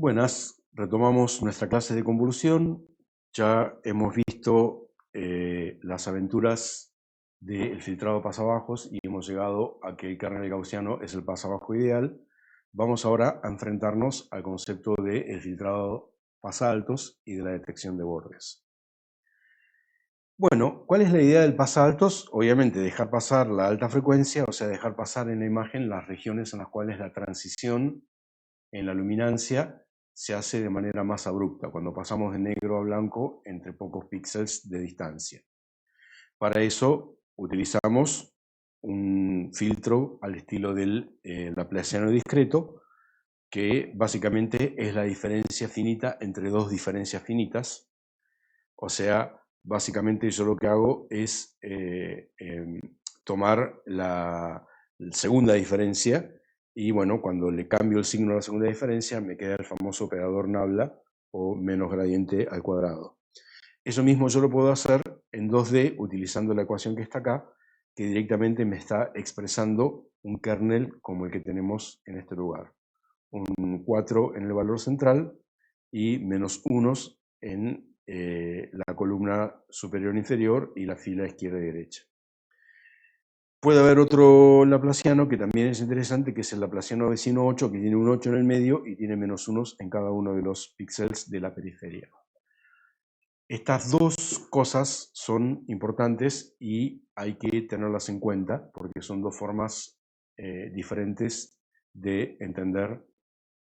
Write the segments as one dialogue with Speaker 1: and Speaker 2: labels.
Speaker 1: Buenas, retomamos nuestra clase de convolución. Ya hemos visto las aventuras del filtrado pasabajos y hemos llegado a que el kernel gaussiano es el pasabajo ideal. Vamos ahora a enfrentarnos al concepto del filtrado pasaltos y de la detección de bordes. Bueno, ¿cuál es la idea del pasaltos? Obviamente dejar pasar la alta frecuencia, o sea, dejar pasar en la imagen las regiones en las cuales la transición en la luminancia se hace de manera más abrupta, cuando pasamos de negro a blanco entre pocos píxeles de distancia. Para eso utilizamos un filtro al estilo del laplaciano discreto, que básicamente es la diferencia finita entre dos diferencias finitas. O sea, básicamente yo lo que hago es tomar la segunda diferencia y bueno, cuando le cambio el signo a la segunda diferencia me queda el famoso operador nabla o menos gradiente al cuadrado. Eso mismo yo lo puedo hacer en 2D utilizando la ecuación que está acá, que directamente me está expresando un kernel como el que tenemos en este lugar. Un 4 en el valor central y menos unos en la columna superior e inferior y la fila izquierda y derecha. Puede haber otro laplaciano que también es interesante, que es el laplaciano vecino 8, que tiene un 8 en el medio y tiene menos unos en cada uno de los píxeles de la periferia. Estas dos cosas son importantes y hay que tenerlas en cuenta porque son dos formas diferentes de entender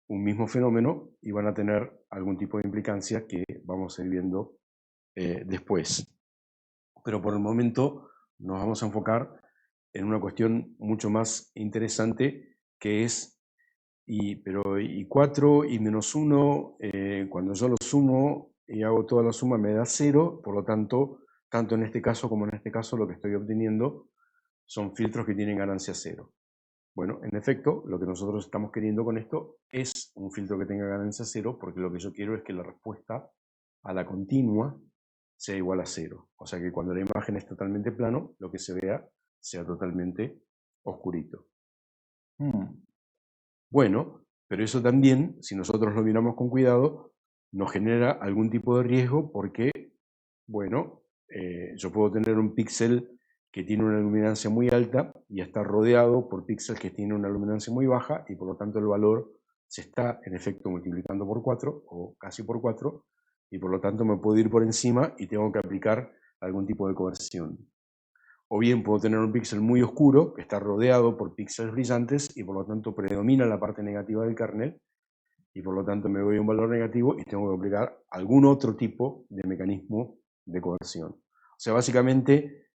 Speaker 1: un mismo fenómeno y van a tener algún tipo de implicancia que vamos a ir viendo después. Pero por el momento nos vamos a enfocar en una cuestión mucho más interesante que es, y 4 y menos 1, cuando yo lo sumo y hago toda la suma me da 0, por lo tanto, tanto en este caso como en este caso lo que estoy obteniendo son filtros que tienen ganancia 0. Bueno, en efecto, lo que nosotros estamos queriendo con esto es un filtro que tenga ganancia 0, porque lo que yo quiero es que la respuesta a la continua sea igual a 0. O sea que cuando la imagen es totalmente plano, lo que se vea sea totalmente oscurito. Bueno, pero eso también, si nosotros lo miramos con cuidado, nos genera algún tipo de riesgo porque, bueno, yo puedo tener un píxel que tiene una luminancia muy alta y está rodeado por píxeles que tienen una luminancia muy baja y por lo tanto el valor se está en efecto multiplicando por 4 o casi por 4 y por lo tanto me puedo ir por encima y tengo que aplicar algún tipo de coerción. O bien puedo tener un píxel muy oscuro que está rodeado por píxeles brillantes y por lo tanto predomina la parte negativa del kernel y por lo tanto me doy un valor negativo y tengo que aplicar algún otro tipo de mecanismo de coerción. O sea, básicamente,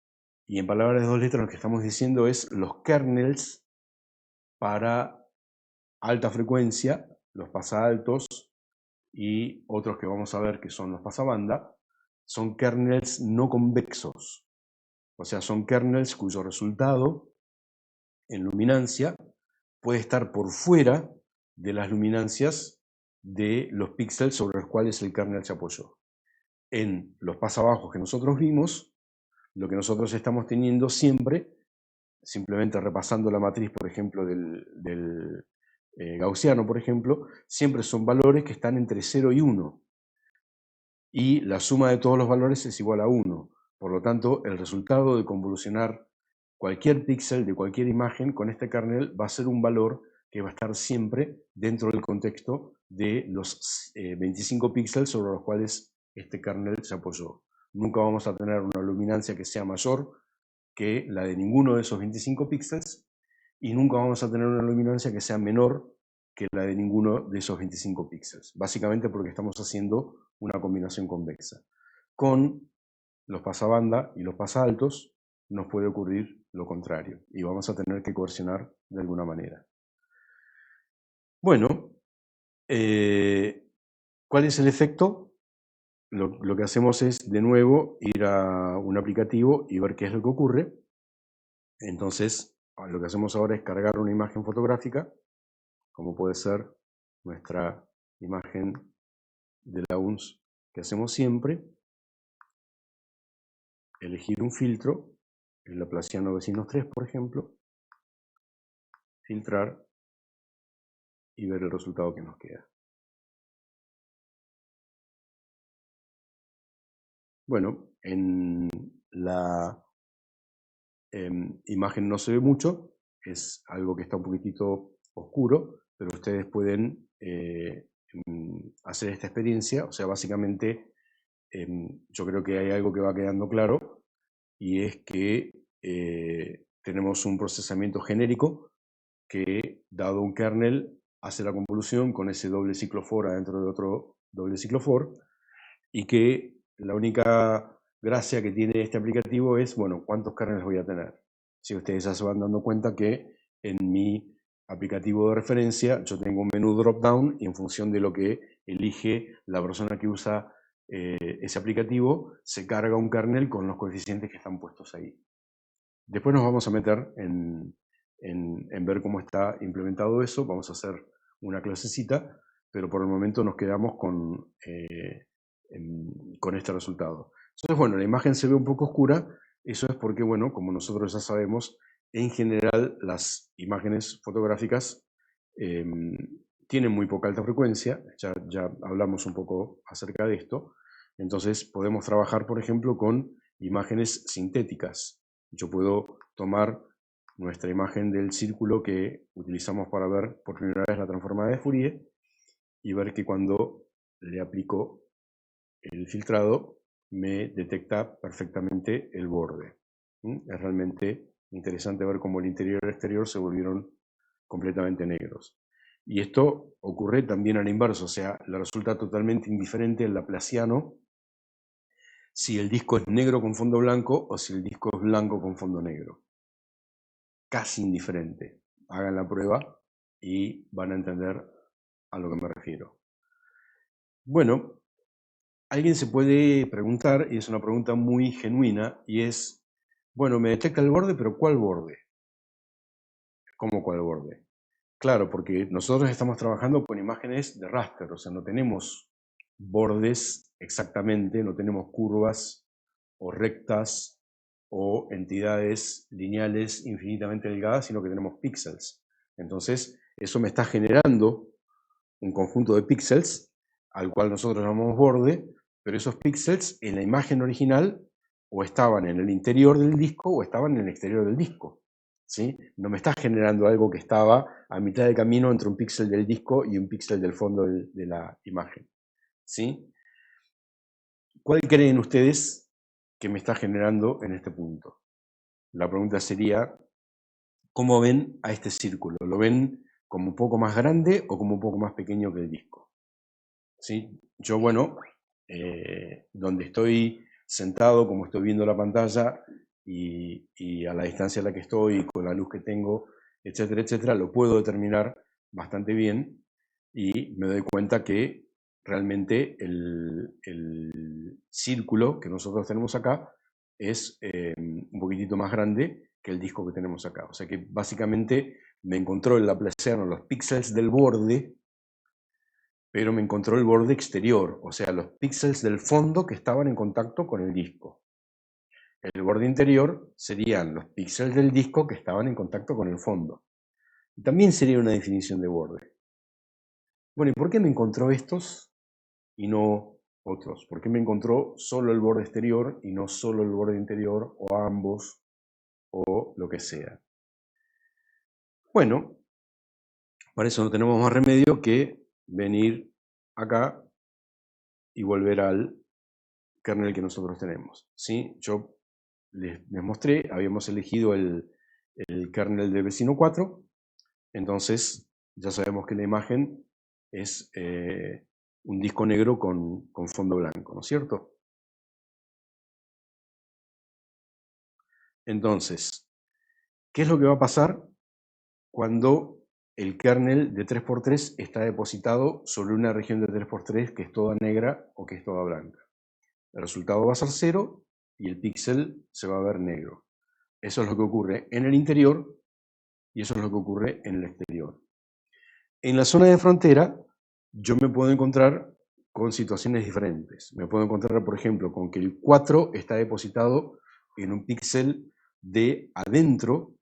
Speaker 1: y en palabras de dos letras, lo que estamos diciendo es los kernels para alta frecuencia, los pasaaltos y otros que vamos a ver que son los pasabanda, son kernels no convexos. O sea, son kernels cuyo resultado en luminancia puede estar por fuera de las luminancias de los píxeles sobre los cuales el kernel se apoyó. En los pasabajos que nosotros vimos, lo que nosotros estamos teniendo siempre, simplemente repasando la matriz, por ejemplo, del gaussiano, por ejemplo, siempre son valores que están entre 0 y 1. Y la suma de todos los valores es igual a 1. Por lo tanto, el resultado de convolucionar cualquier píxel de cualquier imagen con este kernel va a ser un valor que va a estar siempre dentro del contexto de los 25 píxeles sobre los cuales este kernel se apoyó. Nunca vamos a tener una luminancia que sea mayor que la de ninguno de esos 25 píxeles y nunca vamos a tener una luminancia que sea menor que la de ninguno de esos 25 píxeles. Básicamente porque estamos haciendo una combinación convexa. Con los pasabanda y los pasaltos nos puede ocurrir lo contrario y vamos a tener que coercionar de alguna manera. Bueno, ¿cuál es el efecto? Lo que hacemos es, de nuevo, ir a un aplicativo y ver qué es lo que ocurre. Entonces, lo que hacemos ahora es cargar una imagen fotográfica, como puede ser nuestra imagen de la UNS que hacemos siempre, elegir un filtro, el laplaciano vecinos 3, por ejemplo, filtrar y ver el resultado que nos queda. Bueno, en la imagen no se ve mucho, es algo que está un poquitito oscuro, pero ustedes pueden hacer esta experiencia. O sea, básicamente yo creo que hay algo que va quedando claro, y es que tenemos un procesamiento genérico que, dado un kernel, hace la convolución con ese doble ciclo for adentro de otro doble ciclo for, y que la única gracia que tiene este aplicativo es, bueno, ¿cuántos kernels voy a tener? Si ustedes ya se van dando cuenta que en mi aplicativo de referencia yo tengo un menú drop-down, y en función de lo que elige la persona que usa ese aplicativo, se carga un kernel con los coeficientes que están puestos ahí. Después nos vamos a meter en ver cómo está implementado eso. Vamos a hacer una clasecita, pero por el momento nos quedamos con este resultado. Entonces, bueno, la imagen se ve un poco oscura. Eso es porque, bueno, como nosotros ya sabemos, en general las imágenes fotográficas tienen muy poca alta frecuencia. Ya hablamos un poco acerca de esto. Entonces podemos trabajar, por ejemplo, con imágenes sintéticas. Yo puedo tomar nuestra imagen del círculo que utilizamos para ver por primera vez la transformada de Fourier, y ver que cuando le aplico el filtrado me detecta perfectamente el borde. Es realmente interesante ver cómo el interior y el exterior se volvieron completamente negros. Y esto ocurre también al inverso, o sea, le resulta totalmente indiferente al laplaciano si el disco es negro con fondo blanco o si el disco es blanco con fondo negro. Casi indiferente. Hagan la prueba y van a entender a lo que me refiero. Bueno, alguien se puede preguntar, y es una pregunta muy genuina, y es, bueno, me detecta el borde, pero ¿cuál borde? ¿Cómo cuál borde? Claro, porque nosotros estamos trabajando con imágenes de raster, o sea, no tenemos bordes exactamente, no tenemos curvas o rectas o entidades lineales infinitamente delgadas, sino que tenemos píxeles. Entonces, eso me está generando un conjunto de píxeles al cual nosotros llamamos borde, pero esos píxeles en la imagen original o estaban en el interior del disco o estaban en el exterior del disco. ¿Sí? No me está generando algo que estaba a mitad de camino entre un píxel del disco y un píxel del fondo de la imagen. ¿Sí? ¿Cuál creen ustedes que me está generando en este punto? La pregunta sería, ¿cómo ven a este círculo? ¿Lo ven como un poco más grande o como un poco más pequeño que el disco? ¿Sí? Yo, bueno, donde estoy sentado, como estoy viendo la pantalla, y a la distancia a la que estoy, con la luz que tengo, etcétera, etcétera, lo puedo determinar bastante bien, y me doy cuenta que realmente el círculo que nosotros tenemos acá es un poquitito más grande que el disco que tenemos acá. O sea que básicamente me encontró el laplaciano los píxeles del borde, pero me encontró el borde exterior, o sea, los píxeles del fondo que estaban en contacto con el disco. El borde interior serían los píxeles del disco que estaban en contacto con el fondo. Y también sería una definición de borde. Bueno, ¿y por qué me encontró estos y no otros? ¿Por qué me encontró solo el borde exterior y no solo el borde interior, o ambos, o lo que sea? Bueno, para eso no tenemos más remedio que venir acá y volver al kernel que nosotros tenemos. ¿Sí? Yo les mostré, habíamos elegido el kernel de vecino 4, entonces ya sabemos que la imagen es un disco negro con fondo blanco, ¿no es cierto? Entonces, ¿qué es lo que va a pasar cuando el kernel de 3×3 está depositado sobre una región de 3×3 que es toda negra o que es toda blanca? El resultado va a ser 0 y el píxel se va a ver negro. Eso es lo que ocurre en el interior y eso es lo que ocurre en el exterior. En la zona de frontera, yo me puedo encontrar con situaciones diferentes. Me puedo encontrar, por ejemplo, con que el 4 está depositado en un píxel de adentro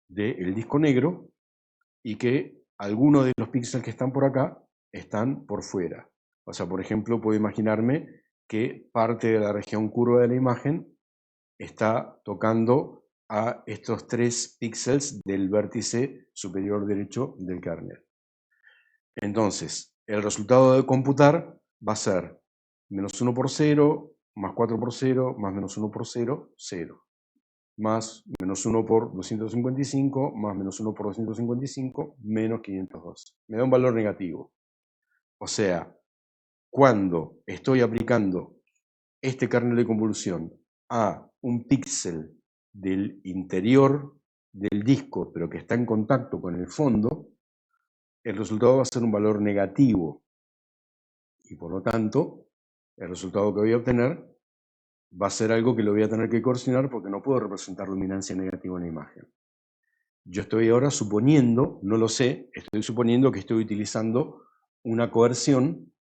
Speaker 1: del disco negro, y que algunos de los píxeles que están por acá están por fuera. O sea, por ejemplo, puedo imaginarme que parte de la región curva de la imagen está tocando a estos 3 píxeles del vértice superior derecho del kernel. Entonces, el resultado de computar va a ser menos 1 por 0, más 4 por 0, más menos 1 por 0, 0. Más menos 1 por 255, más menos 1 por 255, menos 512. Me da un valor negativo. O sea, cuando estoy aplicando este kernel de convolución a un píxel del interior del disco, pero que está en contacto con el fondo, el resultado va a ser un valor negativo. Y por lo tanto, el resultado que voy a obtener va a ser algo que lo voy a tener que coordinar porque no puedo representar luminancia negativa en la imagen. Yo estoy ahora suponiendo, no lo sé, estoy suponiendo que estoy utilizando una coerción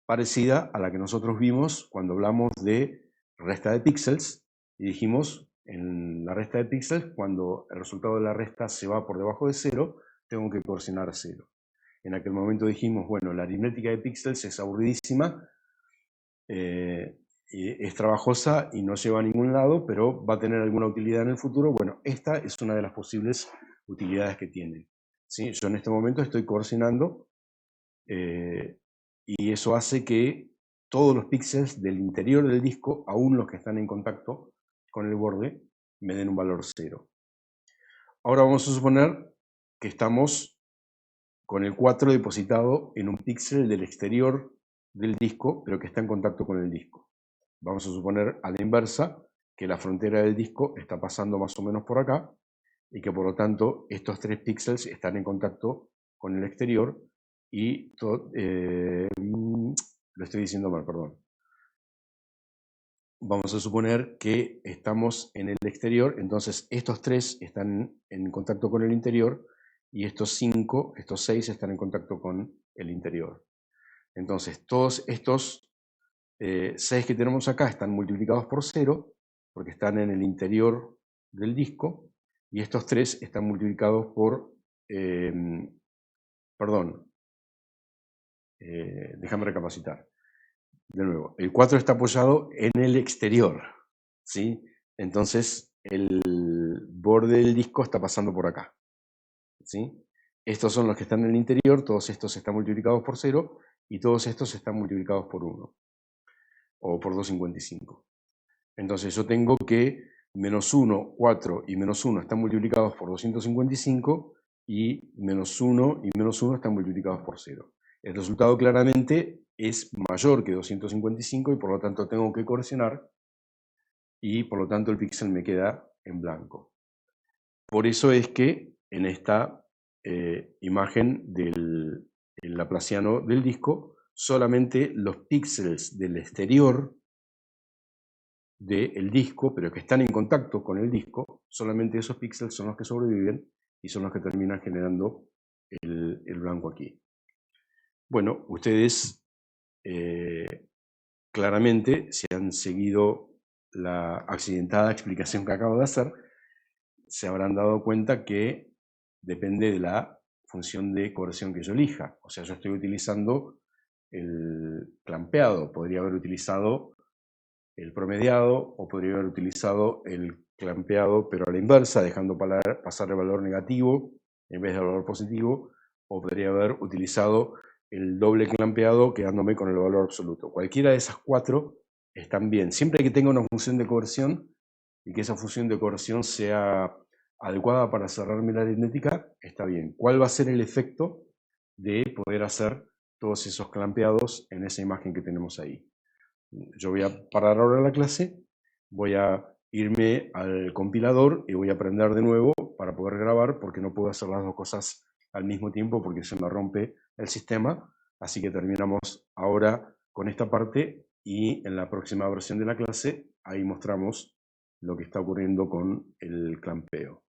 Speaker 1: parecida a la que nosotros vimos cuando hablamos de resta de píxeles y dijimos en la resta de píxeles, cuando el resultado de la resta se va por debajo de 0, tengo que coordinar a 0. En aquel momento dijimos, bueno, la aritmética de píxeles es aburridísima, es trabajosa y no lleva a ningún lado, pero va a tener alguna utilidad en el futuro. Bueno, esta es una de las posibles utilidades que tiene. ¿Sí? Yo en este momento estoy coordenando y eso hace que todos los píxeles del interior del disco, aún los que están en contacto con el borde, me den un valor 0. Ahora vamos a suponer que estamos con el 4 depositado en un píxel del exterior del disco, pero que está en contacto con el disco. Vamos a suponer a la inversa que la frontera del disco está pasando más o menos por acá y que por lo tanto estos 3 píxeles están en contacto con el exterior y lo estoy diciendo mal, perdón. Vamos a suponer que estamos en el exterior, entonces estos 3 están en contacto con el interior y estos 6 están en contacto con el interior. Entonces todos estos 6 que tenemos acá están multiplicados por 0 porque están en el interior del disco y estos 3 están multiplicados por, déjame recapacitar. De nuevo, el 4 está apoyado en el exterior, ¿sí? Entonces el borde del disco está pasando por acá, ¿sí? Estos son los que están en el interior, todos estos están multiplicados por 0 y todos estos están multiplicados por 1 o por 255. Entonces yo tengo que menos 1, 4 y menos 1 están multiplicados por 255 y menos 1 y menos 1 están multiplicados por 0. El resultado claramente es mayor que 255 y por lo tanto tengo que correccionar y por lo tanto el píxel me queda en blanco. Por eso es que en esta imagen del laplaciano del disco solamente los píxeles del exterior del disco, pero que están en contacto con el disco, solamente esos píxeles son los que sobreviven y son los que terminan generando el blanco aquí. Bueno, ustedes claramente, si han seguido la accidentada explicación que acabo de hacer, se habrán dado cuenta que depende de la función de corrección que yo elija. O sea, yo estoy utilizando el clampeado, podría haber utilizado el promediado o podría haber utilizado el clampeado pero a la inversa, dejando pasar el valor negativo en vez del valor positivo, o podría haber utilizado el doble clampeado quedándome con el valor absoluto. Cualquiera de esas 4 están bien, siempre que tenga una función de coerción y que esa función de coerción sea adecuada para cerrarme la aritmética, está bien. ¿Cuál va a ser el efecto de poder hacer todos esos clampeados en esa imagen que tenemos ahí? Yo voy a parar ahora la clase, voy a irme al compilador y voy a aprender de nuevo para poder grabar, porque no puedo hacer las dos cosas al mismo tiempo porque se me rompe el sistema. Así que terminamos ahora con esta parte y en la próxima versión de la clase ahí mostramos lo que está ocurriendo con el clampeo.